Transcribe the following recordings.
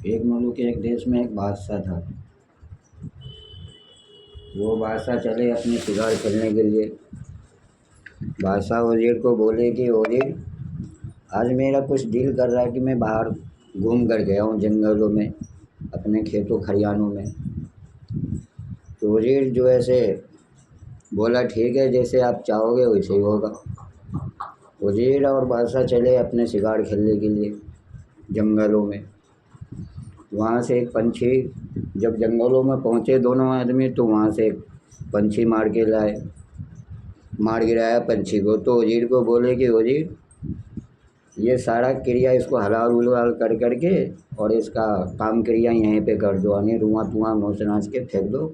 एक मुल्क के एक देश में एक बादशाह था। वो बादशाह चले अपने शिकार खेलने के लिए। बादशाह वज़ीर को बोले कि वज़ीर, आज मेरा कुछ दिल कर रहा है कि मैं बाहर घूम कर गया हूँ जंगलों में, अपने खेतों खलिहानों में। तो वज़ीर जो है से बोला, ठीक है, जैसे आप चाहोगे वैसे ही होगा। वज़ीर और बादशाह चले अपने शिकार खेलने के लिए जंगलों में। वहाँ से एक पंछी, जब जंगलों में पहुँचे दोनों आदमी, तो वहाँ से एक पंछी मार गिराया पंछी को। तो वज़ीर को बोले कि वज़ीर, ये सारा क्रिया इसको हलाल उलाल कर करके और इसका काम क्रिया यहीं पे कर दो, यानी रुआं धुआं नोच नाच के फेंक दो,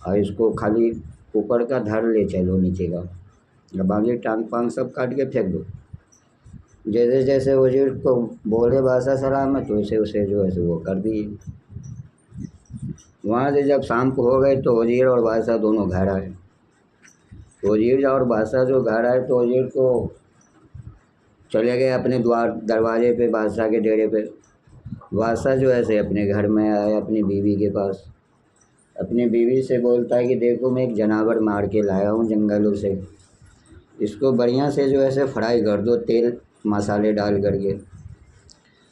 और इसको खाली ऊपर का धड़ ले चलो नीचे का, और बाकी टांग पांग सब काट के फेंक दो। जैसे जैसे वज़ीर को बोले बादशाह सलामत, वैसे उसे जो है सो वो कर दिए। वहाँ से जब शाम को हो गए तो वज़ीर और बादशाह दोनों घर आए। वज़ीर और बादशाह जो घर आए तो वज़ीर को चले गए अपने दरवाजे पे, बादशाह के डेरे पे। बादशाह जो है से अपने घर में आया, अपनी बीवी के पास। अपनी बीवी से बोलता है कि देखो, मैं एक जानवर मार के लाया हूँ जंगलों से, इसको बढ़िया से जो है से फ्राई कर दो, तेल मसाले डाल करके।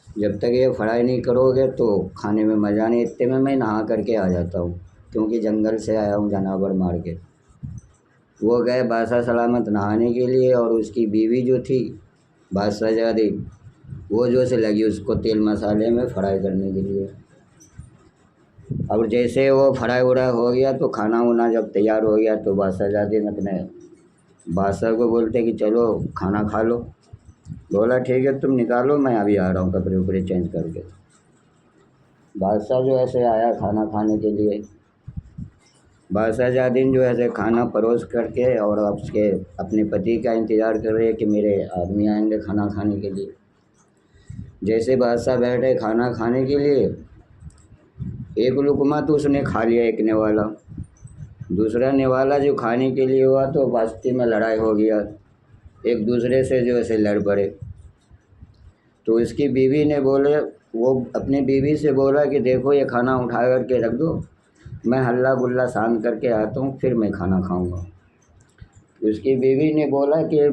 जब तक ये फ्राई नहीं करोगे तो खाने में मज़ा नहीं। इतने में मैं नहा करके आ जाता हूँ, क्योंकि जंगल से आया हूँ जानवर मार के। वो गए बादशाह सलामत नहाने के लिए, और उसकी बीवी जो थी बादशाहजादी, वो जो से लगी उसको तेल मसाले में फ्राई करने के लिए। और जैसे वो फ्राई व्राई हो गया तो खाना वाना जब तैयार हो गया तो बादशाहजादी ने अपने बादशाह को बोलते कि चलो खाना खा लो। बोला, ठीक है, तुम निकालो, मैं अभी आ रहा हूँ कपड़े उपड़े चेंज करके। बादशाह जो ऐसे आया खाना खाने के लिए। बादशाहजादी जो है खाना परोस करके और उसके अपने पति का इंतज़ार कर रहे हैं कि मेरे आदमी आएंगे खाना खाने के लिए। जैसे बादशाह बैठे खाना खाने के लिए, एक लुकमा तो उसने खा लिया, एक नेवाला। दूसरा नेवाला जो खाने के लिए हुआ तो बस्ती में लड़ाई हो गया, एक दूसरे से जो ऐसे लड़ पड़े। तो इसकी बीवी ने बोले, वो अपनी बीवी से बोला कि देखो, ये खाना उठा करके रख दो, मैं हल्ला गुल्ला शांत करके आता हूँ, फिर मैं खाना खाऊंगा। उसकी बीवी ने बोला कि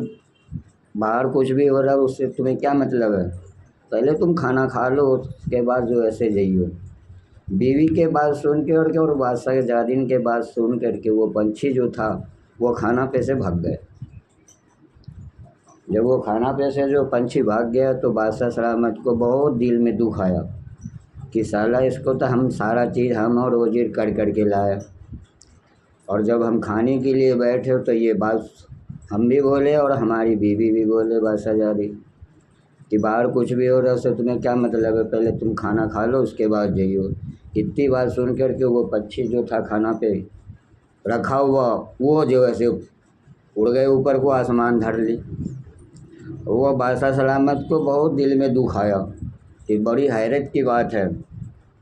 बाहर कुछ भी हो रहा है उससे तुम्हें क्या मतलब है, पहले तुम खाना खा लो, उसके बाद जो ऐसे जाइयो। बीवी के बात सुन के और बादशाह जादीन के बात सुन करके वो पंछी जो था वो खाना पे से भाग गए। जब वो खाना पे से जो पंछी भाग गया तो बादशाह सलामत को बहुत दिल में दुख आया कि साला, इसको तो हम सारा चीज़ हम और वज़ीर कर करके लाए, और जब हम खाने के लिए बैठे तो ये बात हम भी बोले और हमारी बीवी भी बोले बादशाहजादी कि बाहर कुछ भी हो रहा है उससे तुम्हें क्या मतलब है, पहले तुम खाना खा लो उसके बाद जाइयो। इतनी बात सुन कर के वो पक्षी जो था खाना पे रखा हुआ, वो जो ऐसे उड़ गए ऊपर को, आसमान धर ली। वो बादशाह सलामत को बहुत दिल में दुख आया कि बड़ी हैरत की बात है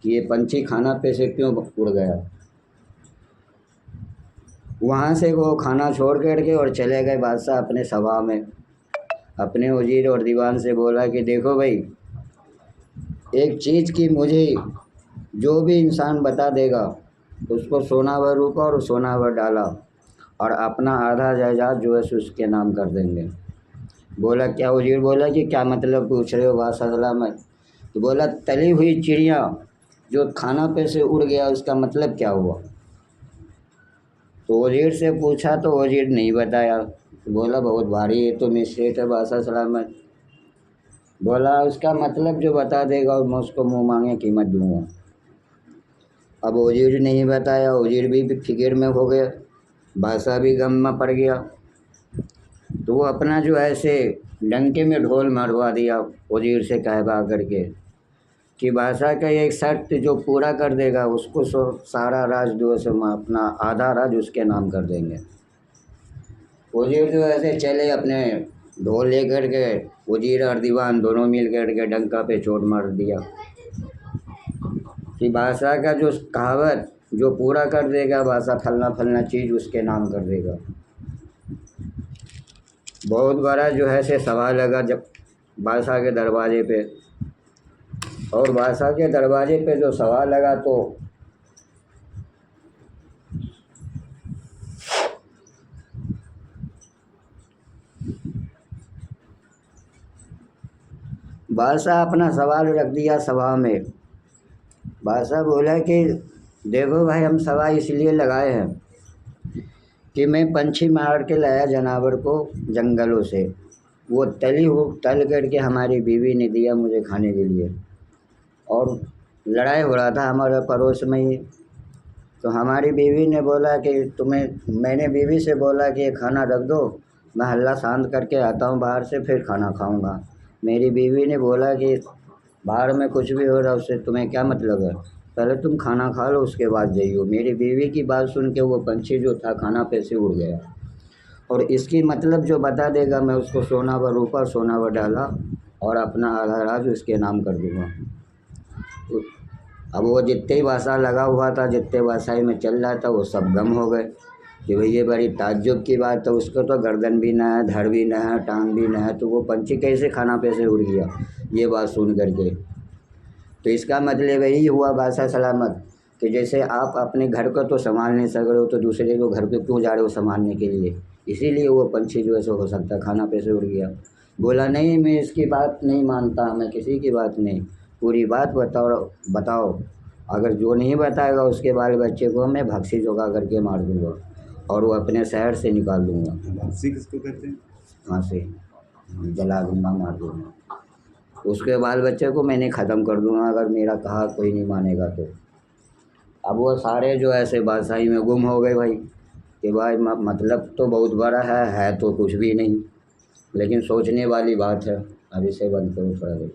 कि ये पंछी खाना पे से क्यों उड़ गया। वहाँ से वो खाना छोड़ कर के और चले गए बादशाह अपने सभा में। अपने वज़ीर और दीवान से बोला कि देखो भाई, एक चीज़ की मुझे जो भी इंसान बता देगा उसको सोना व रूपा और सोना व डाला और अपना आधा जायदाद जो है सो उसके नाम कर देंगे। बोला, क्या वज़ीर बोला कि क्या मतलब पूछ रहे हो बादशाह सलामत? तो बोला, तली हुई चिड़िया जो खाना पे से उड़ गया उसका मतलब क्या हुआ? तो वज़ीर से पूछा तो वज़ीर नहीं बताया। तो बोला, बहुत भारी है तो मिस्टेक है बादशाह सलामत। बोला, उसका मतलब जो बता देगा और मैं उसको मुँह मांगे कीमत दूंगा। अब वज़ीर नहीं बताया, वज़ीर भी फिक्र में हो गया, बादशाह भी गम में पड़ गया। तो वो अपना जो ऐसे डंके में ढोल मरवा दिया वज़ीर से कहवा करके कि बादशाह का एक शर्त जो पूरा कर देगा उसको सारा राज जो है सो हम अपना आधा राज उसके नाम कर देंगे। वज़ीर जो ऐसे चले अपने ढोल लेकर के, वज़ीर और दीवान दोनों मिल कर के डंका पे चोट मार दिया कि बादशाह का जो कहावत जो पूरा कर देगा, बादशाह फलना फलना चीज़ उसके नाम कर देगा। बहुत बड़ा जो है से सवाल लगा जब बादशाह के दरवाजे पे। और बादशाह के दरवाजे पे जो सवाल लगा तो बादशाह अपना सवाल रख दिया सभा में। बादशाह बोला कि देखो भाई, हम सवाल इसलिए लगाए हैं कि मैं पंछी मार के लाया जानवर को जंगलों से, वो तल करके हमारी बीवी ने दिया मुझे खाने के लिए, और लड़ाई हो रहा था हमारे पड़ोस में ही। तो हमारी बीवी ने बोला कि मैंने बीवी से बोला कि ये खाना रख दो, मैं हल्ला शांत करके आता हूँ बाहर से, फिर खाना खाऊंगा। मेरी बीवी ने बोला कि बाहर में कुछ भी हो रहा है उससे तुम्हें क्या मतलब है, पहले तुम खाना खा लो उसके बाद जाइयो। मेरी बीवी की बात सुन के वो पंछी जो था खाना पे से उड़ गया। और इसकी मतलब जो बता देगा मैं उसको सोना व रूपा सोना व डाला और अपना आधा राज उसके नाम कर दूँगा। तो अब वो जितने ही भाषा लगा हुआ था, जितने भाषाई में चल रहा था, वो सब गम हो गए कि भाई ये बड़ी ताज्जुब की बात है, उसको तो गर्दन भी ना है, धड़ भी ना है, टांग भी ना है, तो वो पंछी कैसे खाना पे से उड़ गया, ये बात सुन करके। तो इसका मतलब यही हुआ बादशाह सलामत कि जैसे आप अपने घर को तो संभाल नहीं सक रहे हो, तो दूसरे को घर पे क्यों जा रहे हो संभालने के लिए। इसीलिए वो पंछी जो है सो हो सकता है खाना पे से उड़ गया। बोला नहीं, मैं इसकी बात नहीं मानता, मैं किसी की बात नहीं, पूरी बात बताओ। अगर जो नहीं बताएगा उसके बाल बच्चे को मैं भक्सी जोगा करके मार दूँगा और वो अपने शहर से निकाल दूँगा। भक्सी किसको कहते हैं? फांसी जला दूँगा, मार दूँगा, उसके बाल बच्चे को मैंने ख़त्म कर दूँगा अगर मेरा कहा कोई नहीं मानेगा तो। अब वो सारे जो ऐसे बादशाही में गुम हो गए भाई कि भाई मतलब तो बहुत बड़ा है तो कुछ भी नहीं, लेकिन सोचने वाली बात है। अब इसे बंद करो थोड़ा देर।